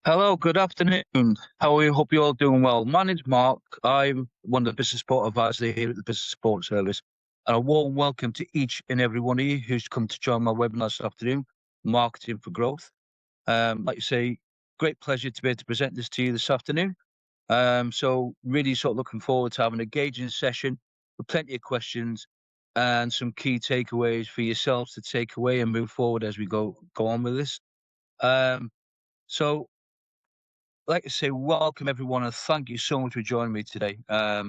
Hello, good afternoon. How are you? Hope you're all doing well. My name's Mark. I'm one of the business support advisors here at the Business Support Service. And a warm welcome to each and every one of you who's come to join my webinar this afternoon, Marketing for Growth. Like you say, great pleasure to be able to present this to you this afternoon. So really sort of looking forward to having an engaging session with plenty of questions and some key takeaways for yourselves to take away and move forward as we go on with this. Um, so I'd like to say welcome everyone and thank you so much for joining me today. As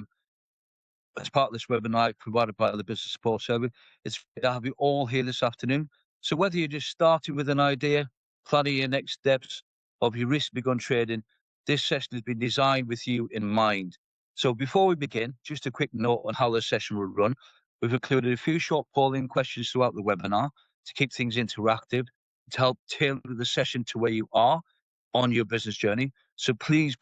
part of this webinar provided by the Business Support Service, it's great to have you all here this afternoon. So whether you're just starting with an idea, planning your next steps, or if you've recently begun trading, this session has been designed with you in mind. So before we begin, just a quick note on how the session will run. We've included a few short polling questions throughout the webinar to keep things interactive, to help tailor the session to where you are on your business journey. So please,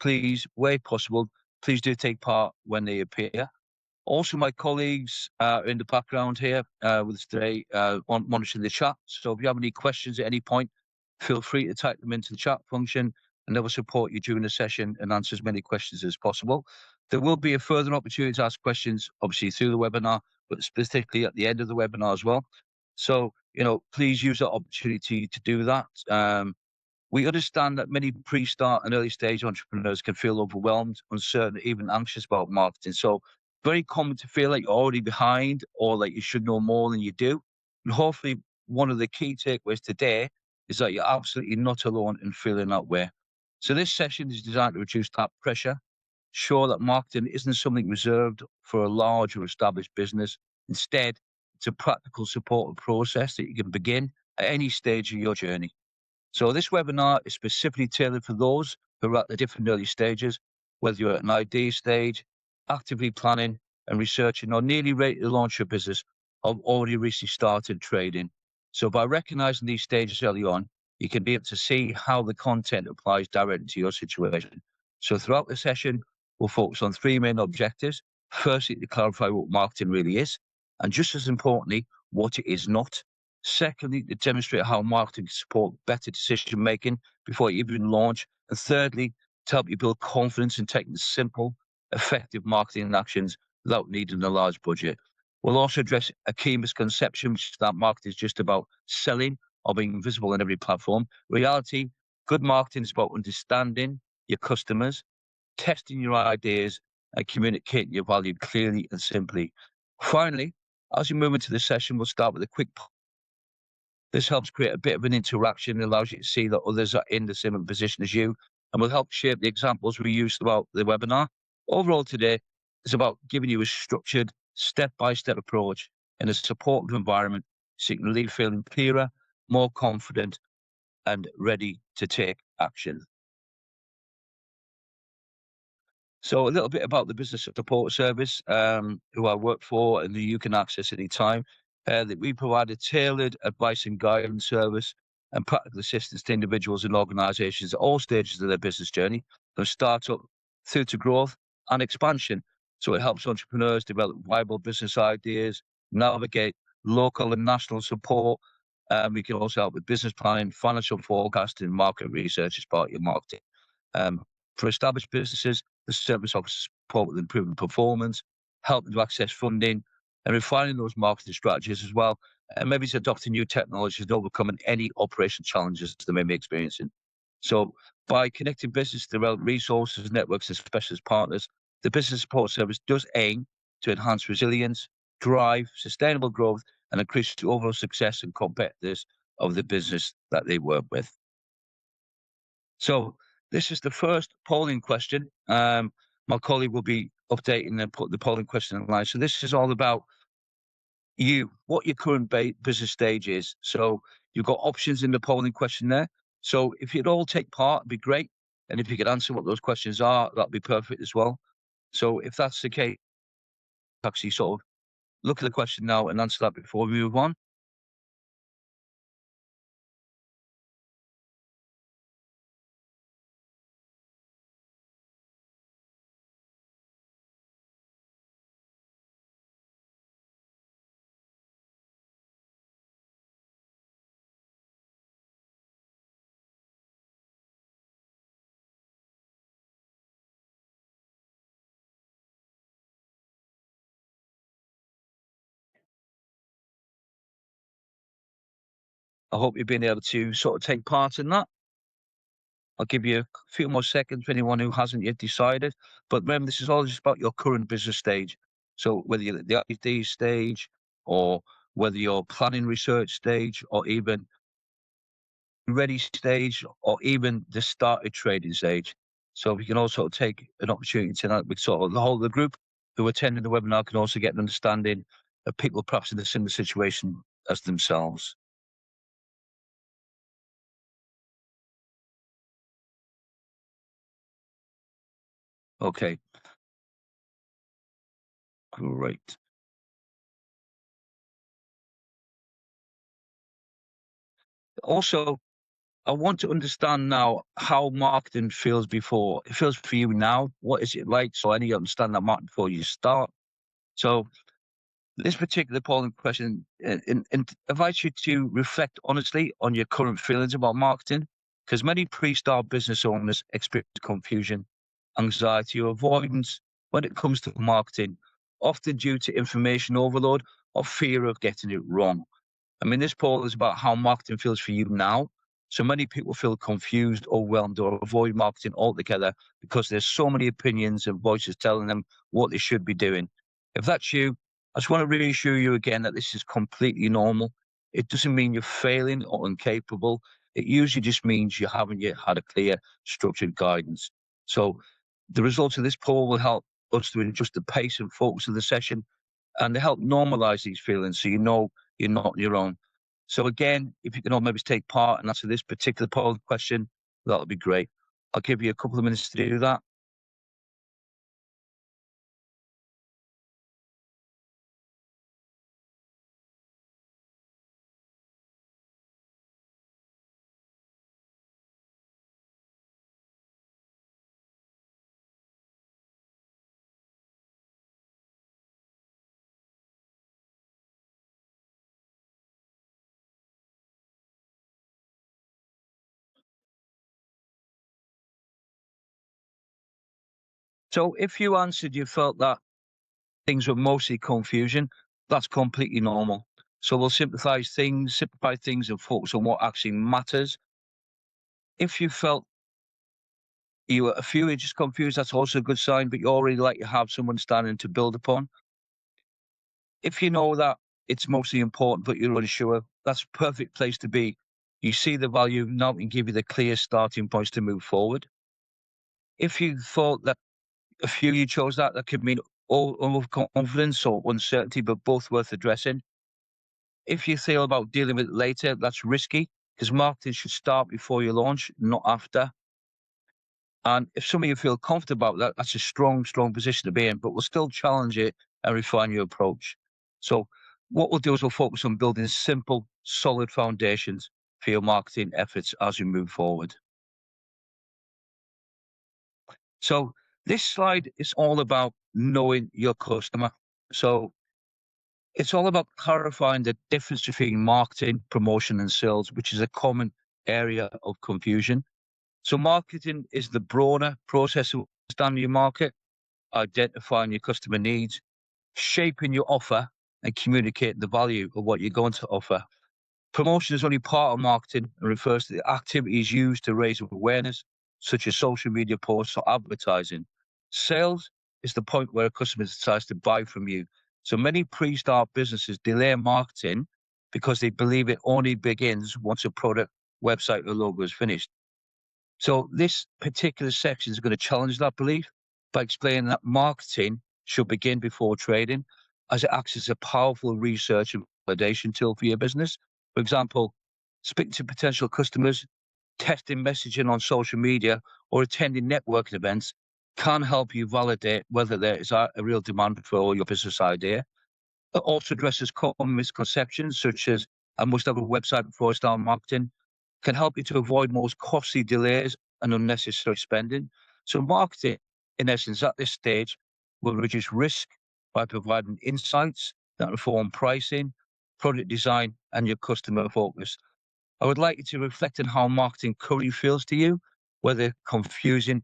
where possible, please do take part when they appear. Also, my colleagues are in the background here with us today, monitoring the chat. So if you have any questions at any point, feel free to type them into the chat function, and they will support you during the session and answer as many questions as possible. There will be a further opportunity to ask questions, obviously through the webinar, but specifically at the end of the webinar as well. So, please use that opportunity to do that. We understand that many pre-start and early stage entrepreneurs can feel overwhelmed, uncertain, even anxious about marketing. So very common to feel like you're already behind or like you should know more than you do. And hopefully one of the key takeaways today is that you're absolutely not alone in feeling that way. So this session is designed to reduce that pressure, show that marketing isn't something reserved for a large or established business. Instead, it's a practical supportive process that you can begin at any stage of your journey. So this webinar is specifically tailored for those who are at the different early stages, whether you're at an idea stage, actively planning and researching, or nearly ready to launch your business, or already recently started trading. So by recognizing these stages early on, you can be able to see how the content applies directly to your situation. So throughout the session, we'll focus on three main objectives. Firstly, to clarify what marketing really is, and just as importantly, what it is not. Secondly, to demonstrate how marketing can support better decision making before you even launch. And thirdly, to help you build confidence in taking simple, effective marketing actions without needing a large budget. We'll also address a key misconception, which is that marketing is just about selling or being visible on every platform. Reality, good marketing is about understanding your customers, testing your ideas, and communicating your value clearly and simply. Finally, as we move into the session, we'll start with a quick. This helps create a bit of an interaction and allows you to see that others are in the same position as you and will help shape the examples we use throughout the webinar. Overall, today is about giving you a structured, step by step approach in a supportive environment so you can leave feeling clearer, more confident, and ready to take action. So, a little bit about the Business Support Service, who I work for, and that you can access anytime. That we provide a tailored advice and guidance service and practical assistance to individuals and organizations at all stages of their business journey, from startup through to growth and expansion. So it helps entrepreneurs develop viable business ideas, navigate local and national support. We can also help with business planning, financial forecasting, market research as part of your marketing. Um, for established businesses, the service offers support with improving performance, helping to access funding, and refining those marketing strategies as well. And maybe it's adopting new technologies and overcoming any operational challenges they may be experiencing. So, by connecting business to relevant resources, networks, and specialist partners, the Business Support Service does aim to enhance resilience, drive sustainable growth, and increase the overall success and competitiveness of the business that they work with. So this is the first polling question. My colleague will be updating and put the polling question online. So this is all about you, what your current business stage is. So you've got options in the polling question there. So if you'd all take part, it'd be great. And if you could answer what those questions are, that'd be perfect as well. So if that's the case, actually sort of look at the question now and answer that before we move on. I hope you've been able to sort of take part in that. I'll give you a few more seconds for anyone who hasn't yet decided. But remember, this is all just about your current business stage. So whether you're at the ID stage, or whether you're planning research stage, or even ready stage, or even the started trading stage. So we can also take an opportunity tonight with sort of the whole of the group who attended the webinar can also get an understanding of people perhaps in a similar situation as themselves. Okay, great. Also, I want to understand now how marketing feels before it feels for you now. What is it like? So I need to understand that marketing before you start. So this particular polling question invites you to reflect honestly on your current feelings about marketing, because many pre-start business owners experience confusion, anxiety, or avoidance when it comes to marketing, often due to information overload or fear of getting it wrong. I mean, this poll is about how marketing feels for you now. So many people feel confused, overwhelmed, or avoid marketing altogether because there's so many opinions and voices telling them what they should be doing. If that's you, I just want to reassure you again that this is completely normal. It doesn't mean you're failing or incapable. It usually just means you haven't yet had a clear, structured guidance. So the results of this poll will help us to adjust the pace and focus of the session, and they help normalize these feelings so you know you're not on your own. So again, if you can all maybe take part and answer this particular poll question, that would be great. I'll give you a couple of minutes to do that. So if you answered you felt that things were mostly confusion, that's completely normal. So we'll simplify things and focus on what actually matters. If you felt you were a few inches confused, that's also a good sign, but you already like to have someone standing to build upon. If you know that it's mostly important, but you're unsure, that's a perfect place to be. You see the value, now we can give you the clear starting points to move forward. If you thought that a few you chose that could mean all overconfidence or uncertainty, but both worth addressing. If you feel about dealing with it later, that's risky because marketing should start before you launch, not after. And if some of you feel comfortable about that, that's a strong, strong position to be in, but we'll still challenge it and refine your approach. So what we'll do is we'll focus on building simple, solid foundations for your marketing efforts as you move forward. So this slide is all about knowing your customer. So it's all about clarifying the difference between marketing, promotion, and sales, which is a common area of confusion. So marketing is the broader process of understanding your market, identifying your customer needs, shaping your offer, and communicating the value of what you're going to offer. Promotion is only part of marketing and refers to the activities used to raise awareness, such as social media posts or advertising. Sales is the point where a customer decides to buy from you. So many pre-start businesses delay marketing because they believe it only begins once a product, website, or logo is finished. So this particular section is going to challenge that belief by explaining that marketing should begin before trading, as it acts as a powerful research and validation tool for your business. For example, speaking to potential customers, testing messaging on social media, or attending networking events can help you validate whether there is a real demand for your business idea. It also addresses common misconceptions such as I must have a website before I start marketing, can help you to avoid most costly delays and unnecessary spending. So marketing, in essence, at this stage, will reduce risk by providing insights that inform pricing, product design, and your customer focus. I would like you to reflect on how marketing currently feels to you, whether confusing,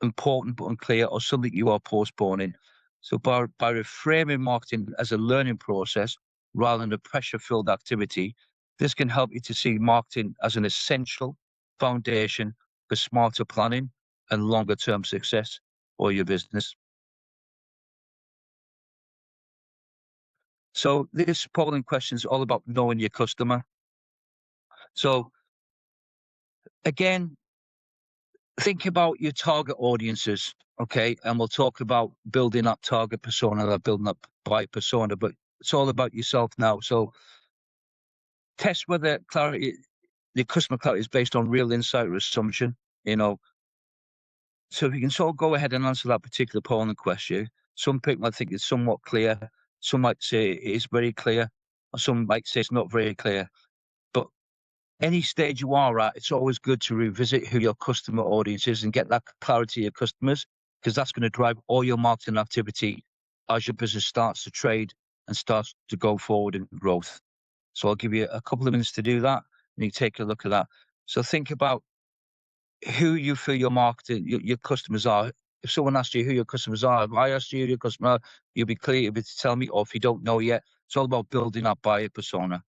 important but unclear, or something you are postponing. So by reframing marketing as a learning process rather than a pressure-filled activity, This can help you to see marketing as an essential foundation for smarter planning and longer term success for your business. So this polling question is all about knowing your customer. So again, think about your target audiences, okay? And we'll talk about building up target persona, building up buyer persona, but it's all about yourself now. So test whether clarity, the customer clarity is based on real insight or assumption, you know. So if you can sort of go ahead and answer that particular polling question, some people might think it's somewhat clear, some might say it is very clear, or some might say it's not very clear. But any stage you are at, it's always good to revisit who your customer audience is and get that clarity of your customers, because that's going to drive all your marketing activity as your business starts to trade and starts to go forward in growth. So I'll give you a couple of minutes to do that, and you take a look at that. So think about who you feel your marketing, your customers are. If someone asks you who your customers are, if I asked you who your customer are, you'll be clear, you'll be to tell me, or if you don't know yet, it's all about building that buyer persona.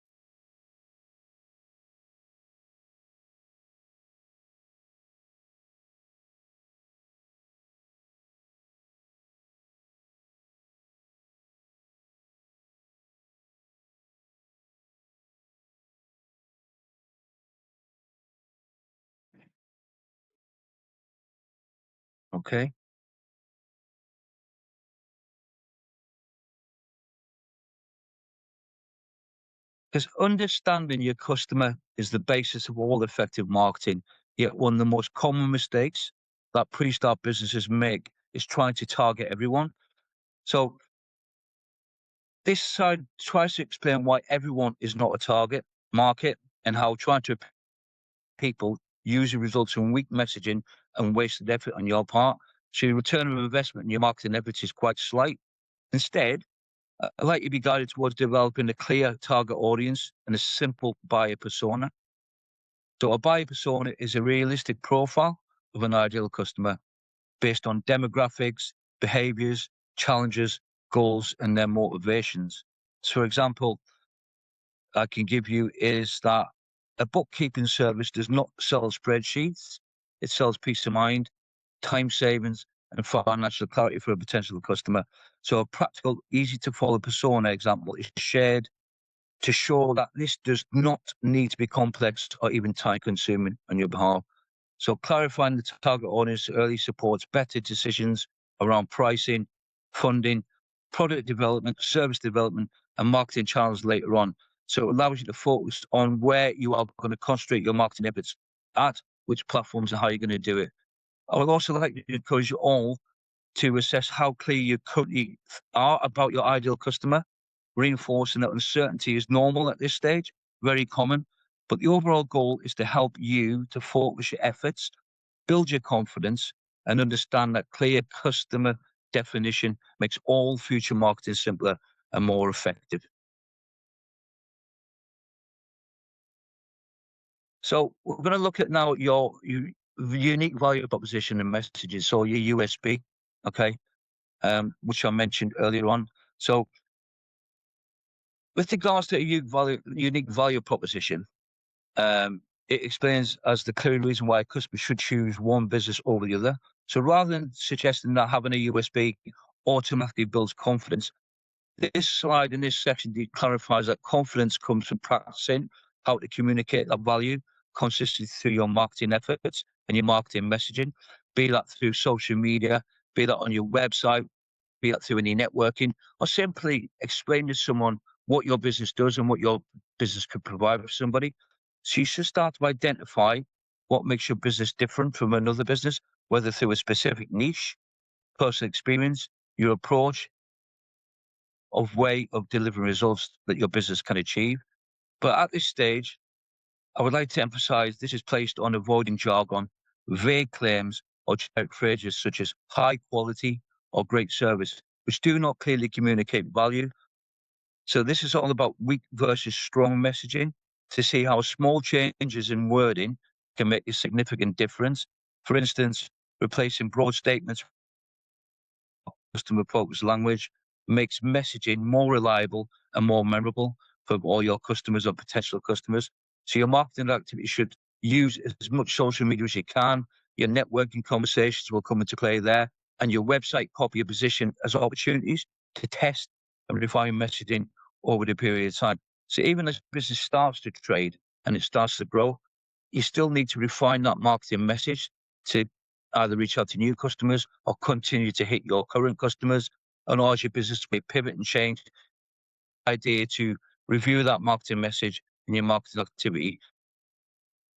Okay. Because understanding your customer is the basis of all effective marketing. Yet one of the most common mistakes that pre-start businesses make is trying to target everyone. So this side tries to explain why everyone is not a target market and how trying to people usually results in weak messaging and wasted effort on your part. So your return on investment in your marketing efforts is quite slight. Instead, I'd like you to be guided towards developing a clear target audience and a simple buyer persona. So a buyer persona is a realistic profile of an ideal customer based on demographics, behaviors, challenges, goals, and their motivations. So, for example, I can give you is that a bookkeeping service does not sell spreadsheets. It sells peace of mind, time savings, and financial clarity for a potential customer. So a practical, easy to follow persona example is shared to show that this does not need to be complex or even time consuming on your behalf. So clarifying the target audience early supports better decisions around pricing, funding, product development, service development, and marketing channels later on. So it allows you to focus on where you are going to concentrate your marketing efforts at, which platforms and how you're going to do it. I would also like to encourage you all to assess how clear you currently are about your ideal customer, reinforcing that uncertainty is normal at this stage, very common. But the overall goal is to help you to focus your efforts, build your confidence, and understand that clear customer definition makes all future marketing simpler and more effective. So we're going to look at now your unique value proposition and messages, so your USB, okay, which I mentioned earlier on. So with regards to a unique value proposition, it explains as the clear reason why a customer should choose one business over the other. So rather than suggesting that having a USB automatically builds confidence, this slide in this section clarifies that confidence comes from practicing how to communicate that value consistently through your marketing efforts and your marketing messaging, be that through social media, be that on your website, be that through any networking, or simply explain to someone what your business does and what your business could provide for somebody. So you should start to identify what makes your business different from another business, whether through a specific niche, personal experience, your approach, of way of delivering results that your business can achieve. But at this stage, I would like to emphasize this is placed on avoiding jargon, vague claims, or generic phrases such as high quality or great service, which do not clearly communicate value. So this is all about weak versus strong messaging to see how small changes in wording can make a significant difference. For instance, replacing broad statements with customer focused language makes messaging more reliable and more memorable, for all your customers or potential customers. So your marketing activity should use as much social media as you can. Your networking conversations will come into play there, and your website copy your position as opportunities to test and refine messaging over the period of time. So even as business starts to trade and it starts to grow, you still need to refine that marketing message to either reach out to new customers or continue to hit your current customers. And as your business may pivot and change, idea to review that marketing message and your marketing activity,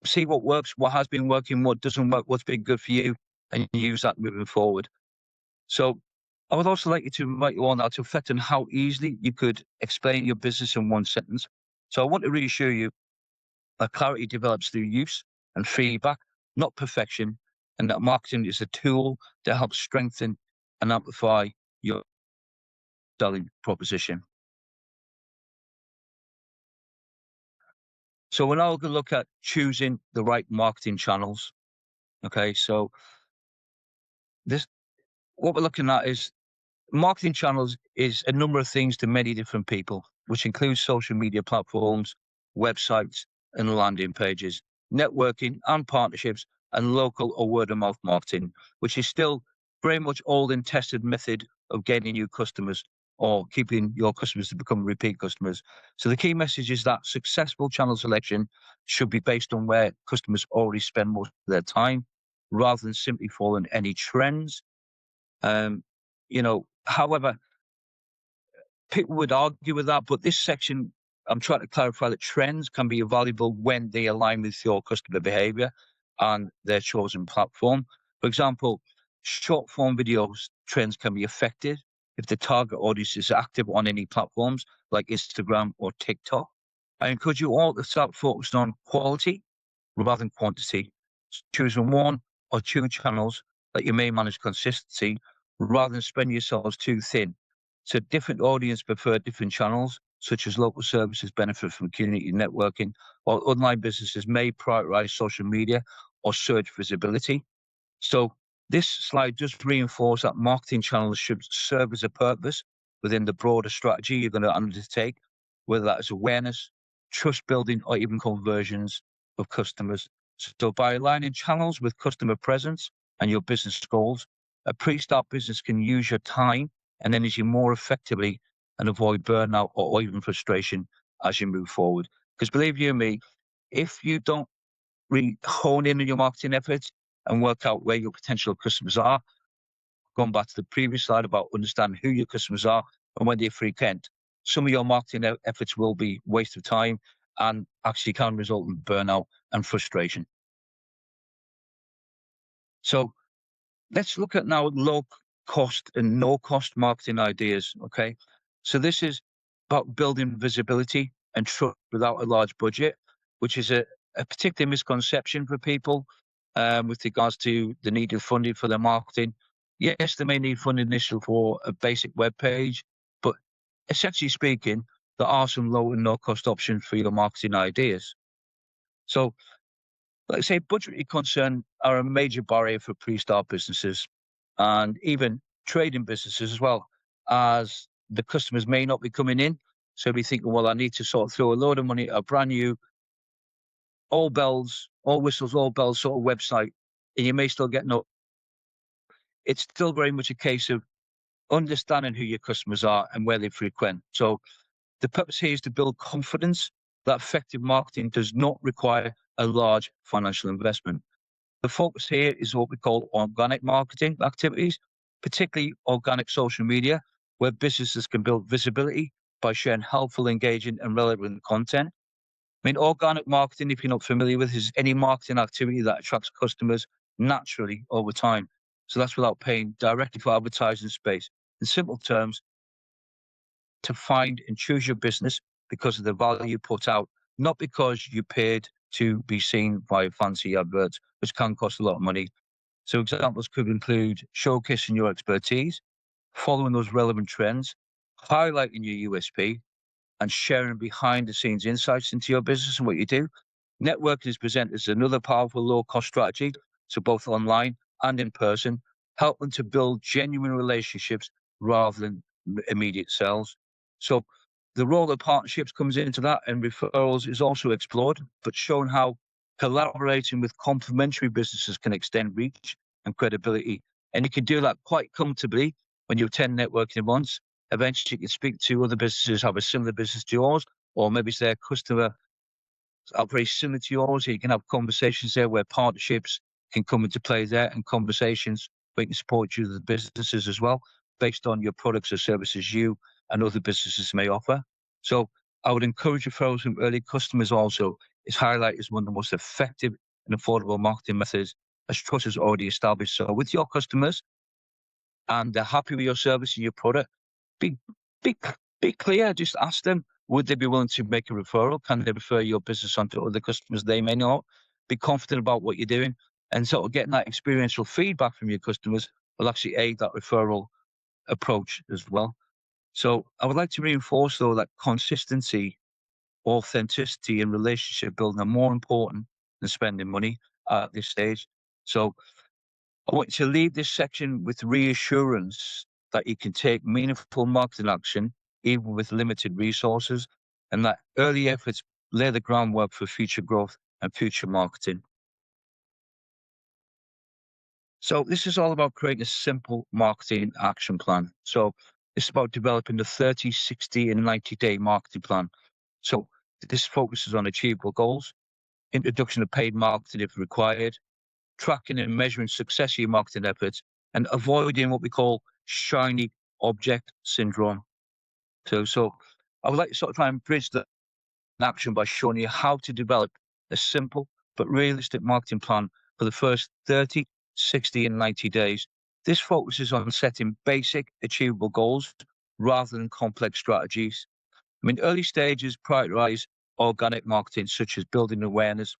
see what works, what has been working, what doesn't work, what's been good for you, and use that moving forward. So I would also like you to invite you on now to reflect on how easily you could explain your business in one sentence. So I want to reassure you that clarity develops through use and feedback, not perfection, and that marketing is a tool to help strengthen and amplify your selling proposition. So we're now going to look at choosing the right marketing channels. Okay, so what we're looking at is marketing channels is a number of things to many different people, which includes social media platforms, websites, and landing pages, networking and partnerships, and local or word of mouth marketing, which is still very much old and tested method of gaining new customers or keeping your customers to become repeat customers. So the key message is that successful channel selection should be based on where customers already spend most of their time, rather than simply following any trends. Um, However, people would argue with that, but this section, I'm trying to clarify that trends can be valuable when they align with your customer behavior and their chosen platform. For example, short form videos trends can be effective if the target audience is active on any platforms like Instagram or TikTok. I encourage you all to start focusing on quality rather than quantity, choosing one or two channels that you may manage consistency rather than spreading yourselves too thin. So different audience prefer different channels, such as local services benefit from community networking, while online businesses may prioritize social media or search visibility. So this slide just reinforces that marketing channels should serve as a purpose within the broader strategy you're going to undertake, whether that is awareness, trust building, or even conversions of customers. So by aligning channels with customer presence and your business goals, a pre-start business can use your time and energy more effectively and avoid burnout or even frustration as you move forward. Because believe you me, if you don't really hone in on your marketing efforts and work out where your potential customers are, going back to the previous slide about understanding who your customers are and when they frequent, some of your marketing efforts will be waste of time and actually can result in burnout and frustration. So let's look at now low cost and no cost marketing ideas. Okay. So this is about building visibility and trust without a large budget, which is a particular misconception for people with regards to the need of funding for their marketing. Yes, they may need funding initially for a basic web page, but essentially speaking, there are some low and no cost options for your marketing ideas. So like I say, budgetary concerns are a major barrier for pre-start businesses and even trading businesses as well, as the customers may not be coming in. So be thinking, well, I need to sort of throw a load of money at a brand new, all bells, all whistles, all bells sort of website, and you may still get no. It's still very much a case of understanding who your customers are and where they frequent. So the purpose here is to build confidence that effective marketing does not require a large financial investment. The focus here is what we call organic marketing activities, particularly organic social media, where businesses can build visibility by sharing helpful, engaging, and relevant content. I mean, organic marketing, if you're not familiar with, is any marketing activity that attracts customers naturally over time. So that's without paying directly for advertising space. In simple terms, to find and choose your business because of the value you put out, not because you paid to be seen by fancy adverts, which can cost a lot of money. So examples could include showcasing your expertise, following those relevant trends, highlighting your USP, and sharing behind the scenes insights into your business and what you do. Networking is presented as another powerful low cost strategy, so both online and in person, helping to build genuine relationships rather than immediate sales. So The role of partnerships comes into that, and referrals is also explored, but showing how collaborating with complementary businesses can extend reach and credibility. And you can do that quite comfortably when you attend networking events. Eventually, you can speak to other businesses who have a similar business to yours, or maybe it's their customer are very similar to yours. You can have conversations there where partnerships can come into play there, and conversations where you can support you, the businesses as well, based on your products or services you and other businesses may offer. So I would encourage referrals from early customers also. It's highlighted as one of the most effective and affordable marketing methods as trust is already established. So with your customers and they're happy with your service and your product, be be be clear. Just ask them, would they be willing to make a referral? Can they refer your business onto other customers they may not? Be confident about what you're doing, and sort of getting that experiential feedback from your customers will actually aid that referral approach as well. So I would like to reinforce though that consistency, authenticity, and relationship building are more important than spending money at this stage. So I want you to leave this section with reassurance that you can take meaningful marketing action even with limited resources, and that early efforts lay the groundwork for future growth and future marketing. So this is all about creating a simple marketing action plan. So it's about developing the 30, 60, and 90-day marketing plan. So this focuses on achievable goals, introduction of paid marketing if required, tracking and measuring success of your marketing efforts, and avoiding what we call shiny object syndrome. So I would like to sort of try and bridge that action by showing you how to develop a simple but realistic marketing plan for the first 30, 60, and 90 days. This focuses on setting basic, achievable goals rather than complex strategies. I mean, early stages prioritize organic marketing, such as building awareness,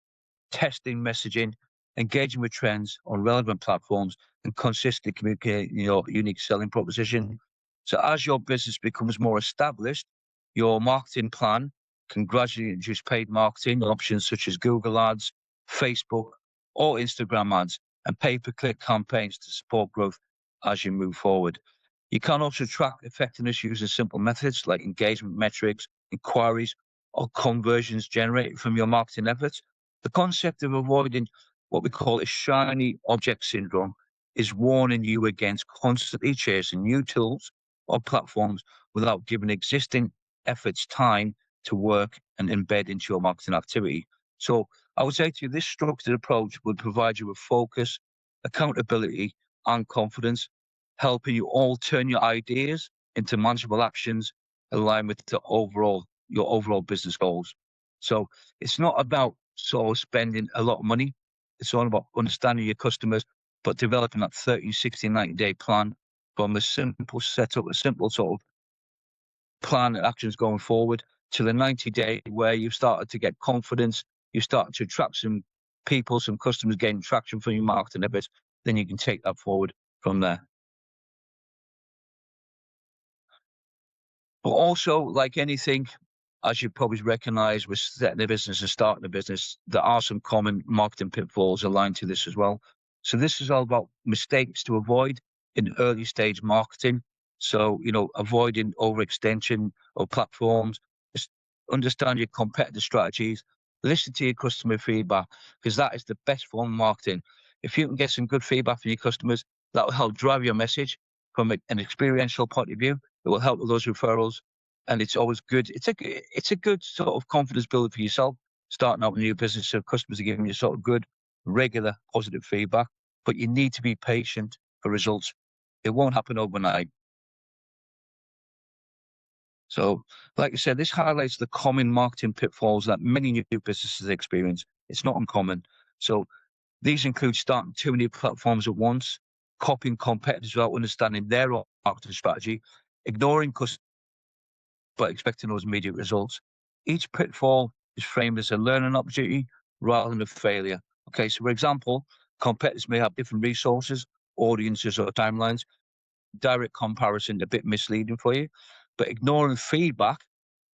testing messaging, engaging with trends on relevant platforms, and consistently communicating your unique selling proposition. So as your business becomes more established, your marketing plan can gradually introduce paid marketing options such as Google Ads, Facebook, or Instagram ads, and pay-per-click campaigns to support growth as you move forward. You can also track effectiveness using simple methods like engagement metrics, inquiries, or conversions generated from your marketing efforts. The concept of avoiding what we call a shiny object syndrome is warning you against constantly chasing new tools or platforms without giving existing efforts time to work and embed into your marketing activity. So I would say to you, this structured approach will provide you with focus, accountability, and confidence, helping you all turn your ideas into manageable actions aligned with your overall business goals. So it's not about sort of spending a lot of money. It's all about understanding your customers, but developing that 30, 60, 90-day plan from a simple setup, a simple sort of plan and actions going forward to the 90-day where you've started to get confidence, you start to attract some people, some customers gaining traction from your marketing efforts, then you can take that forward from there. But also, like anything, as you probably recognize with setting a business and starting a business, there are some common marketing pitfalls aligned to this as well. So this is all about mistakes to avoid in early stage marketing. So, avoiding overextension of platforms, just understand your competitive strategies, listen to your customer feedback, because that is the best form of marketing. If you can get some good feedback from your customers, that will help drive your message from an experiential point of view. It will help with those referrals, and it's always good. It's a good sort of confidence builder for yourself starting out a new business. So customers are giving you sort of good, regular, positive feedback, but you need to be patient for results. It won't happen overnight. So, like I said, this highlights the common marketing pitfalls that many new businesses experience. It's not uncommon. So these include starting too many platforms at once, copying competitors without understanding their own marketing strategy, ignoring customers but expecting those immediate results. Each pitfall is framed as a learning opportunity rather than a failure. Okay, so for example, competitors may have different resources, audiences, or timelines. Direct comparison a bit misleading for you, but ignoring feedback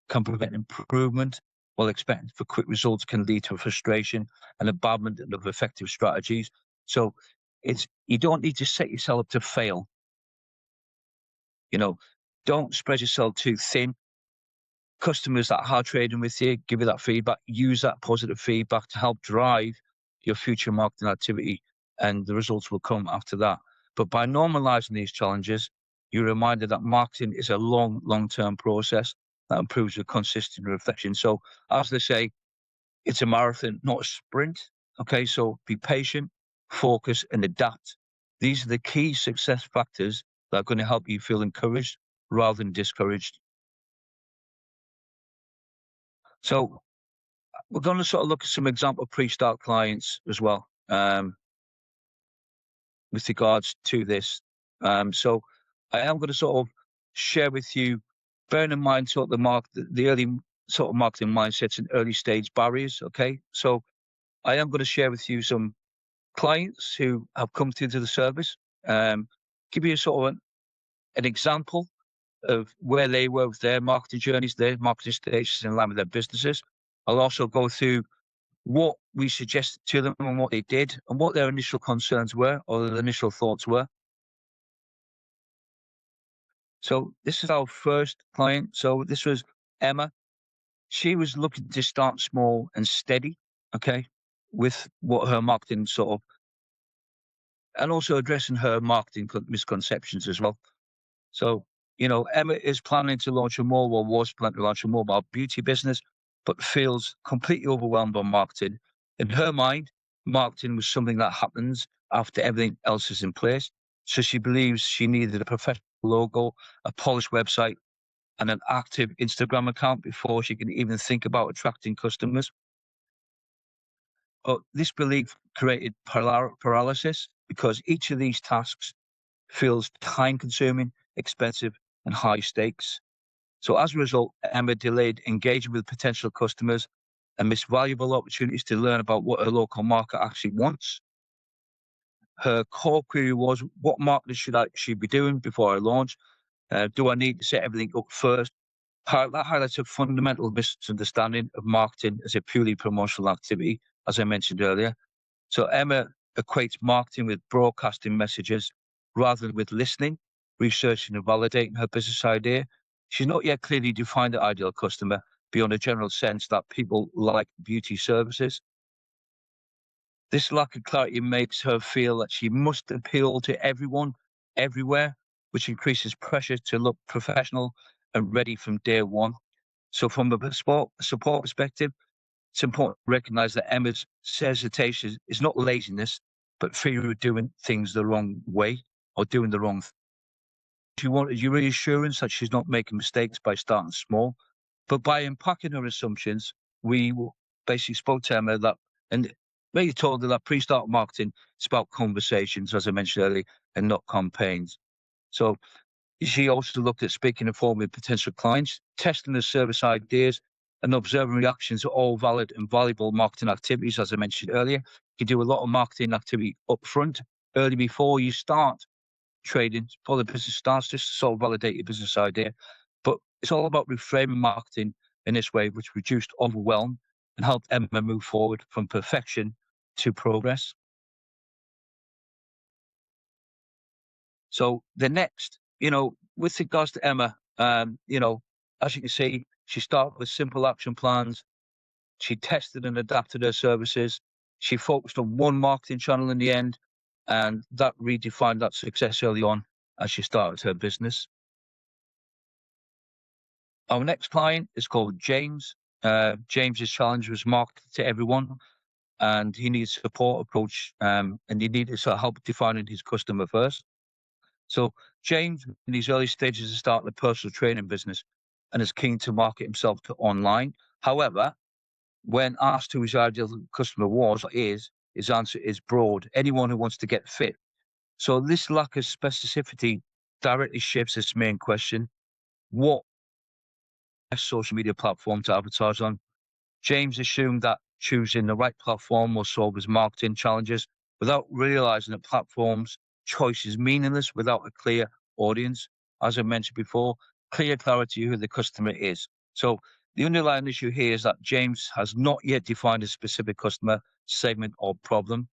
can prevent improvement, while expecting for quick results can lead to frustration and abandonment of effective strategies. So you don't need to set yourself up to fail. You know, don't spread yourself too thin. customers that are trading with you, give you that feedback, use that positive feedback to help drive your future marketing activity, and the results will come after that. But by normalizing these challenges, you're reminded that marketing is a long-term process that improves with consistent reflection. So as they say, it's a marathon, not a sprint. Okay, so be patient, focus, and adapt. These are the key success factors that are going to help you feel encouraged rather than discouraged. So we're going to sort of look at some example pre-start clients as well, with regards to this. So I am going to sort of share with you, bearing in mind sort of the early sort of marketing mindsets and early stage barriers. Okay, so I am going to share with you some clients who have come through to the service, give you a sort of an example of where they were with their marketing journeys, their marketing stages in line with their businesses. I'll also go through what we suggested to them and what they did and what their initial concerns were or their initial thoughts were. So this is our first client. So this was Emma. She was looking to start small and steady, okay, with what her marketing sort of, and also addressing her marketing misconceptions as well. So, Emma is planning to launch a mobile, was planning to launch a mobile beauty business, but feels completely overwhelmed by marketing. In her mind, marketing was something that happens after everything else is in place. So she believes she needed a professional logo, a polished website, and an active Instagram account before she can even think about attracting customers. But this belief created paralysis because each of these tasks feels time consuming, expensive, and high stakes. So as a result, Emma delayed engaging with potential customers and missed valuable opportunities to learn about what her local market actually wants. Her core query was, what marketing should I actually be doing before I launch? Do I need to set everything up first? That highlights a fundamental misunderstanding of marketing as a purely promotional activity, as I mentioned earlier. So Emma equates marketing with broadcasting messages rather than with listening, researching and validating her business idea. She's not yet clearly defined the ideal customer beyond a general sense that people like beauty services. This lack of clarity makes her feel that she must appeal to everyone, everywhere, which increases pressure to look professional and ready from day one. So from a support perspective, it's important to recognize that Emma's hesitation is not laziness, but fear of doing things the wrong way or doing the wrong thing. She wanted your reassurance that she's not making mistakes by starting small, but by unpacking her assumptions, basically spoke to Emma that, and really told her that pre-start marketing is about conversations, as I mentioned earlier, and not campaigns. So she also looked at speaking and forming potential clients, testing the service ideas, and observing reactions are all valid and valuable marketing activities, as I mentioned earlier. You do a lot of marketing activity up front, early before you start trading, before the business starts, just to sort of validate your business idea. But it's all about reframing marketing in this way, which reduced overwhelm and helped Emma move forward from perfection to progress. So the next, with regards to Emma, as you can see, she started with simple action plans. She tested and adapted her services. She focused on one marketing channel in the end, and that redefined that success early on as she started her business. Our next client is called James. James's challenge was marketed to everyone, and he needs support approach, and he needed sort of help defining his customer first. So James, in his early stages, is starting a personal training business and is keen to market himself to online. However, when asked who his ideal customer was or is, his answer is broad: anyone who wants to get fit. So this lack of specificity directly shapes this main question: what best social media platform to advertise on? James assumed that choosing the right platform will solve his marketing challenges without realizing that platforms choice is meaningless without a clear audience. As I mentioned before, clear clarity who the customer is. So the underlying issue here is that James has not yet defined a specific customer segment or problem.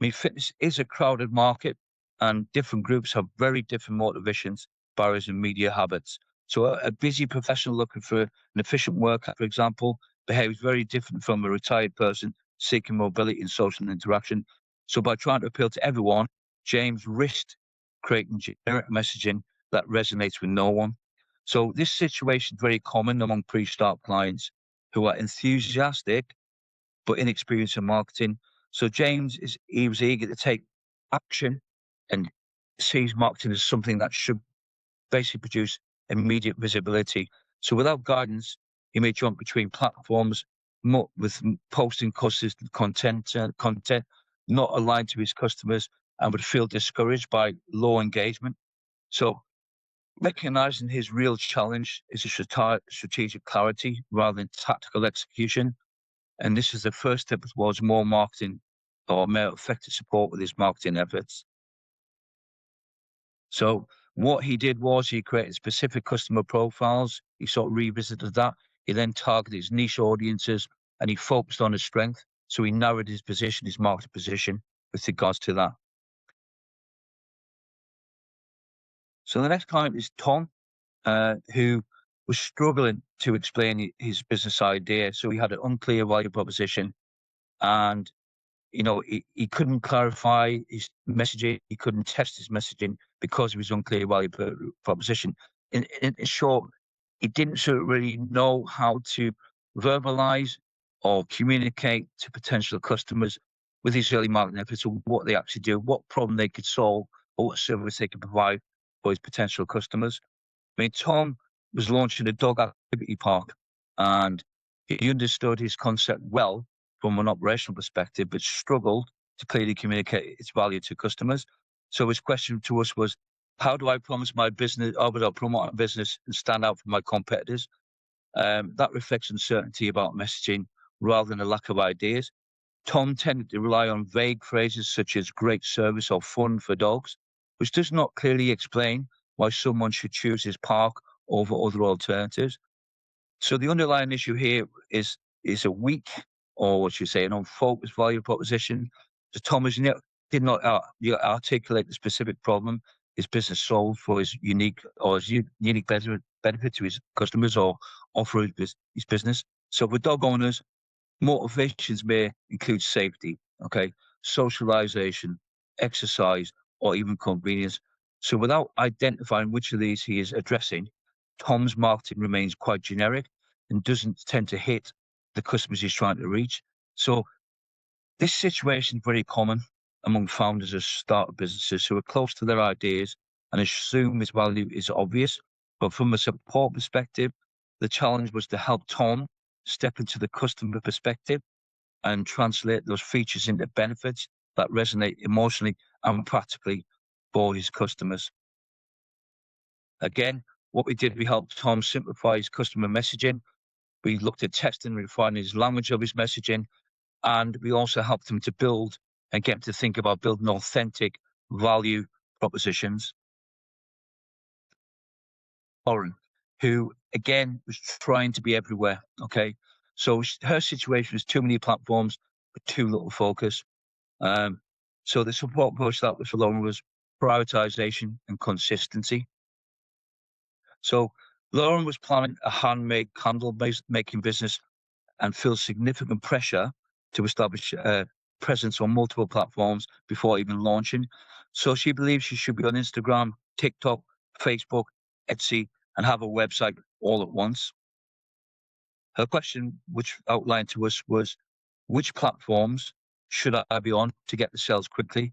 I mean, fitness is a crowded market and different groups have very different motivations, barriers, and media habits. So a busy professional looking for an efficient worker, for example, behaves very different from a retired person seeking mobility and social interaction. So by trying to appeal to everyone, James risked creating generic messaging that resonates with no one. So this situation is very common among pre-start clients who are enthusiastic but inexperienced in marketing. So he was eager to take action and sees marketing as something that should basically produce immediate visibility. So without guidance, he may jump between platforms with posting consistent content not aligned to his customers, and would feel discouraged by low engagement. So recognizing his real challenge is a strategic clarity rather than tactical execution. And this is the first step towards more marketing or more effective support with his marketing efforts. So what he did was he created specific customer profiles. He sort of revisited that. He then targeted his niche audiences and he focused on his strength. So he narrowed his position, his market position with regards to that. So the next client is Tom, who was struggling to explain his business idea. So he had an unclear value proposition, and he couldn't clarify his messaging. He couldn't test his messaging because of his unclear value proposition. In short, he didn't sort of really know how to verbalize or communicate to potential customers with his early marketing efforts of what they actually do, what problem they could solve, or what service they could provide for his potential customers. I mean, Tom was launching a dog activity park, and he understood his concept well from an operational perspective, but struggled to clearly communicate its value to customers. So his question to us was, how do I promise my business, or would I promote my business and stand out from my competitors? That reflects uncertainty about messaging rather than a lack of ideas. Tom tended to rely on vague phrases such as great service or fun for dogs, which does not clearly explain why someone should choose his park over other alternatives. So the underlying issue here is a weak, or what you say, an unfocused value proposition. So Thomas did not articulate the specific problem his business solved for his unique benefit to his customers or offer his business. So for dog owners, motivations may include safety, okay, socialization, exercise, or even convenience. So without identifying which of these he is addressing, Tom's marketing remains quite generic and doesn't tend to hit the customers he's trying to reach. So this situation is very common among founders of startup businesses who are close to their ideas and assume its value is obvious. But from a support perspective, the challenge was to help Tom step into the customer perspective and translate those features into benefits that resonate emotionally and practically for his customers. Again, what we did, we helped Tom simplify his customer messaging. We looked at testing and refining his language of his messaging, and we also helped him to build and get him to think about building authentic value propositions. Lauren, who again was trying to be everywhere. Okay, so her situation was too many platforms, but too little focus. So the support approach that was for Lauren was prioritization and consistency. So Lauren was planning a handmade candle making business and feels significant pressure to establish a presence on multiple platforms before even launching. So she believes she should be on Instagram, TikTok, Facebook, Etsy, and have a website all at once. Her question, which outlined to us, was which platforms should I be on to get the sales quickly?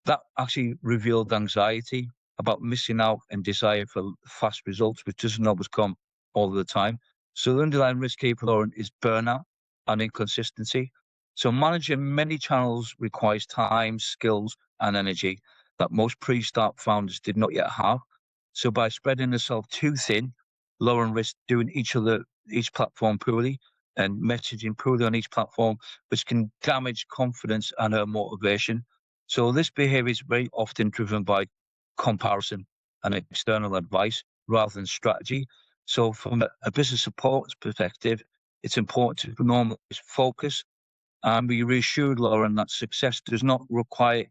That actually revealed anxiety about missing out and desire for fast results, which doesn't always come all the time. So the underlying risk here, Lauren, is burnout and inconsistency. So managing many channels requires time, skills, and energy that most pre-start founders did not yet have. So by spreading herself too thin, Lauren risked doing each platform poorly and messaging poorly on each platform, which can damage confidence and her motivation. So this behavior is very often driven by comparison and external advice rather than strategy. So from a business support perspective, it's important to normalize focus and be reassured, Lauren, that success does not require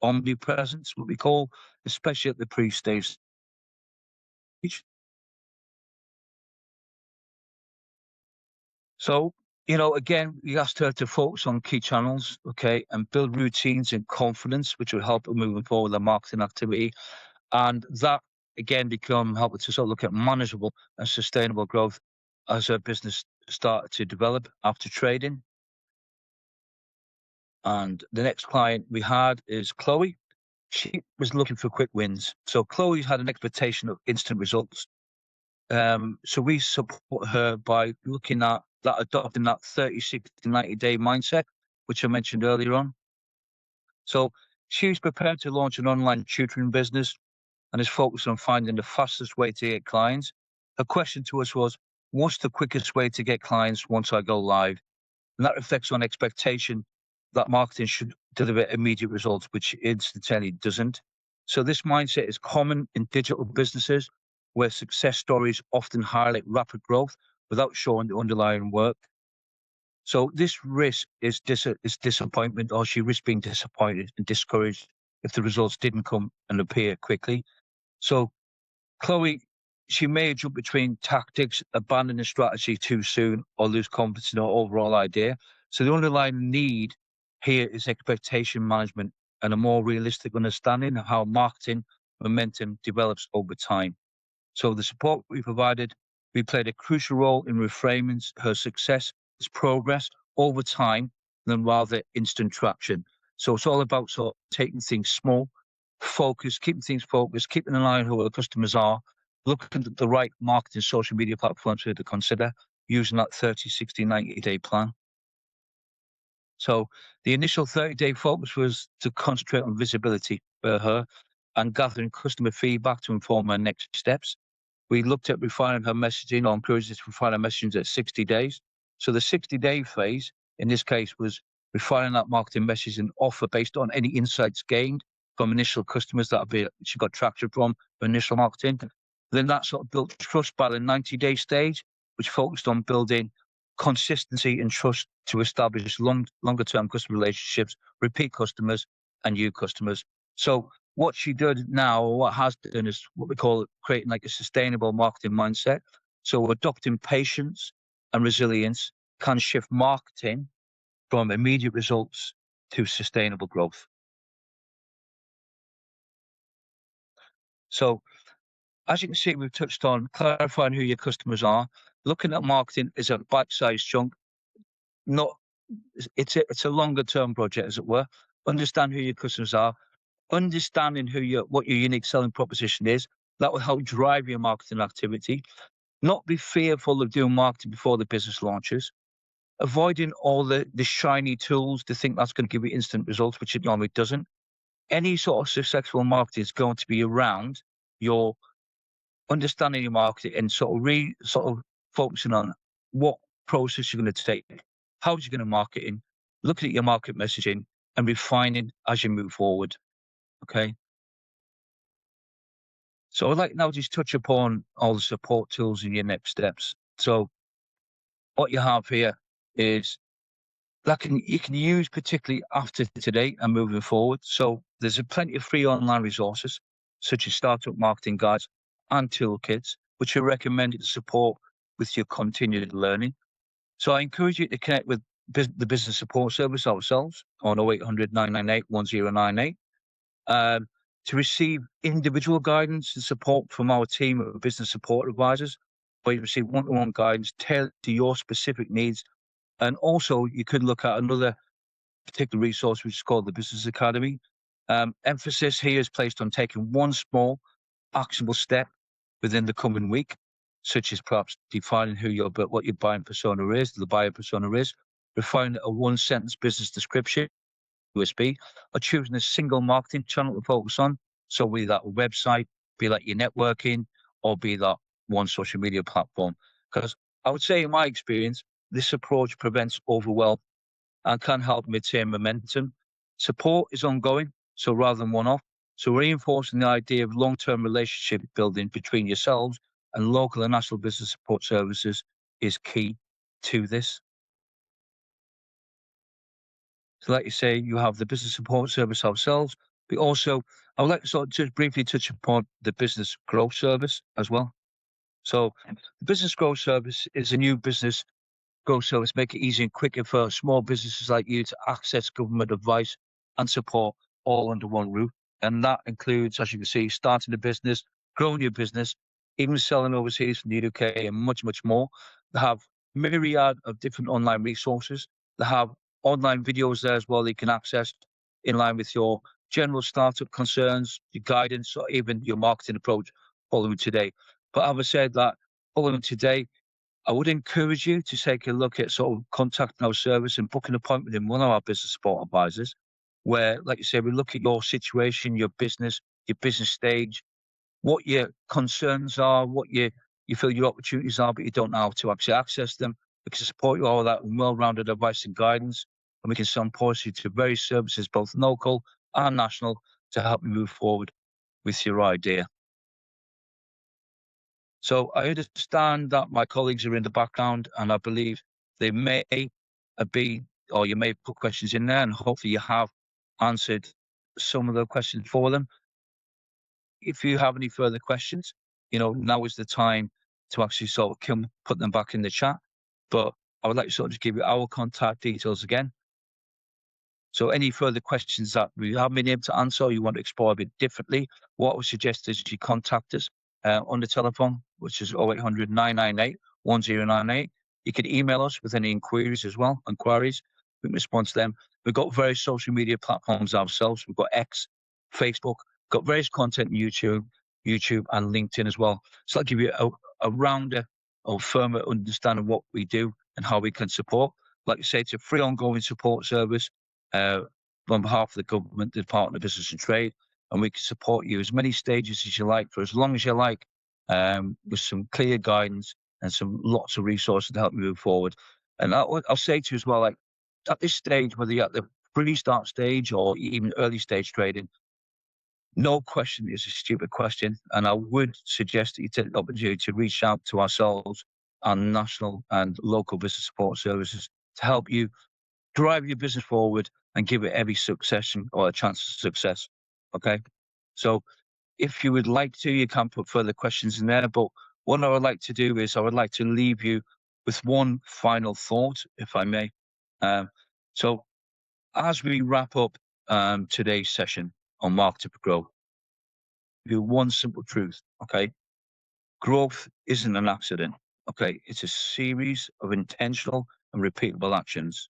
omnipresence, what we call, especially at the pre-stage. So, again, we asked her to focus on key channels, okay, and build routines and confidence, which will help her moving forward with the marketing activity. And that again help her to sort of look at manageable and sustainable growth as her business started to develop after trading. And the next client we had is Chloe. She was looking for quick wins. So Chloe had an expectation of instant results. So we support her by looking at that, adopting that 30, 60, 90-day mindset, which I mentioned earlier on. So she's prepared to launch an online tutoring business and is focused on finding the fastest way to get clients. Her question to us was, what's the quickest way to get clients once I go live? And that reflects on expectation that marketing should deliver immediate results, which incidentally doesn't. So this mindset is common in digital businesses where success stories often highlight rapid growth without showing the underlying work. So this risk is disappointment, or she risks being disappointed and discouraged if the results didn't come and appear quickly. So Chloe, she may jump between tactics, abandon the strategy too soon, or lose confidence in her overall idea. So the underlying need here is expectation management and a more realistic understanding of how marketing momentum develops over time. So the support we provided, we played a crucial role in reframing her success as progress over time than rather instant traction. So it's all about sort of taking things small, keeping things focused, keeping an eye on who our customers are, looking at the right marketing social media platforms for her to consider, using that 30, 60, 90-day plan. So the initial 30-day focus was to concentrate on visibility for her and gathering customer feedback to inform her next steps. We looked at refining her messaging, or encouraged her to refine her messaging at 60 days. So the 60-day phase, in this case, was refining that marketing message and offer based on any insights gained from initial customers that she got traction from initial marketing. Then that sort of built trust by the 90-day stage, which focused on building consistency and trust to establish longer term customer relationships, repeat customers, and new customers. So what she did now, or what has done, is what we call creating like a sustainable marketing mindset. So adopting patience and resilience can shift marketing from immediate results to sustainable growth. So as you can see, we've touched on clarifying who your customers are. Looking at marketing is a bite-sized chunk, not it's a longer term project, as it were. Understand who your customers are, understanding what your unique selling proposition is. That will help drive your marketing activity. Not be fearful of doing marketing before the business launches. Avoiding all the shiny tools to think that's going to give you instant results, which it normally doesn't. Any sort of successful marketing is going to be around your understanding your market and sort of focusing on what process you're going to take, how you're going to market in, looking at your market messaging and refining as you move forward. Okay. So I'd like now just touch upon all the support tools in your next steps. So what you have here is you can use particularly after today and moving forward. So there's plenty of free online resources such as startup marketing guides and toolkits, which are recommended to support with your continued learning. So I encourage you to connect with the business support service ourselves on 0800 998 1098 to receive individual guidance and support from our team of business support advisors, where you receive one-to-one guidance tailored to your specific needs. And also, you could look at another particular resource, which is called the Business Academy. Emphasis here is placed on taking one small, actionable step within the coming week, such as perhaps defining what your buying persona is, the buyer persona is, refining a one-sentence business description, USB, or choosing a single marketing channel to focus on. So be that a website, be that your networking, or be that one social media platform. Because I would say in my experience, this approach prevents overwhelm and can help maintain momentum. Support is ongoing, so rather than one-off. So reinforcing the idea of long-term relationship building between yourselves and local and national business support services is key to this. So like you say, you have the business support service ourselves, but also I would like to sort of just briefly touch upon the business growth service as well. So the business growth service is a new business Grow Service make it easy and quicker for small businesses like you to access government advice and support all under one roof. And that includes, as you can see, starting a business, growing your business, even selling overseas from the UK, and much, much more. They have myriad of different online resources. They have online videos there as well that you can access in line with your general startup concerns, your guidance, or even your marketing approach following today. But having said that, following today, I would encourage you to take a look at sort of contacting our service and book an appointment in one of our business support advisors, where, like you say, we look at your situation, your business stage, what your concerns are, what you feel your opportunities are, but you don't know how to actually access them. We can support you all with that well-rounded advice and guidance, and we can support you to various services, both local and national, to help you move forward with your idea. So I understand that my colleagues are in the background, and I believe they may be, or you may put questions in there, and hopefully you have answered some of the questions for them. If you have any further questions, now is the time to actually sort of put them back in the chat. But I would like to sort of just give you our contact details again. So any further questions that we haven't been able to answer, or you want to explore a bit differently, what I would suggest is you contact us on the telephone, which is 0800 998 1098. You can email us with any inquiries as well, We can respond to them. We've got various social media platforms ourselves. We've got X, Facebook, got various content on YouTube and LinkedIn as well. So I'll give you a rounder or firmer understanding of what we do and how we can support. Like I say, it's a free ongoing support service on behalf of the government, the Department of Business and Trade, and we can support you as many stages as you like for as long as you like, with some clear guidance and some lots of resources to help you move forward. And I'll say to you as well, like at this stage, whether you're at the pre-start stage or even early stage trading, no question is a stupid question, and I would suggest that you take the opportunity to reach out to ourselves and national and local business support services to help you drive your business forward and give it every succession or a chance of success. Okay. So if you would like to, you can put further questions in there. But what I would like to do is I would like to leave you with one final thought, if I may. So as we wrap up today's session on Market to Grow, do one simple truth. Okay. Growth isn't an accident. Okay. It's a series of intentional and repeatable actions.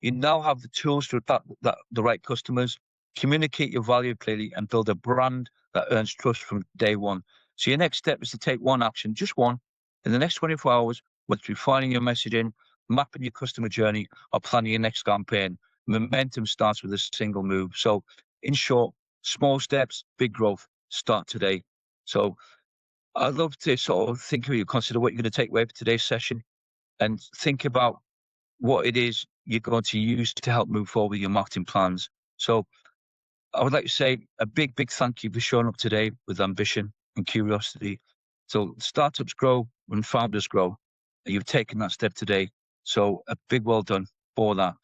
You now have the tools to attract the right customers, communicate your value clearly, and build a brand that earns trust from day one. So your next step is to take one action, just one, in the next 24 hours, whether it's refining your messaging, mapping your customer journey, or planning your next campaign. Momentum starts with a single move. So in short, small steps, big growth. Start today. So I'd love to sort of consider what you're going to take away for today's session, and think about what it is you're going to use to help move forward with your marketing plans. So I would like to say a big, big thank you for showing up today with ambition and curiosity. So startups grow when founders grow. And you've taken that step today. So a big well done for that.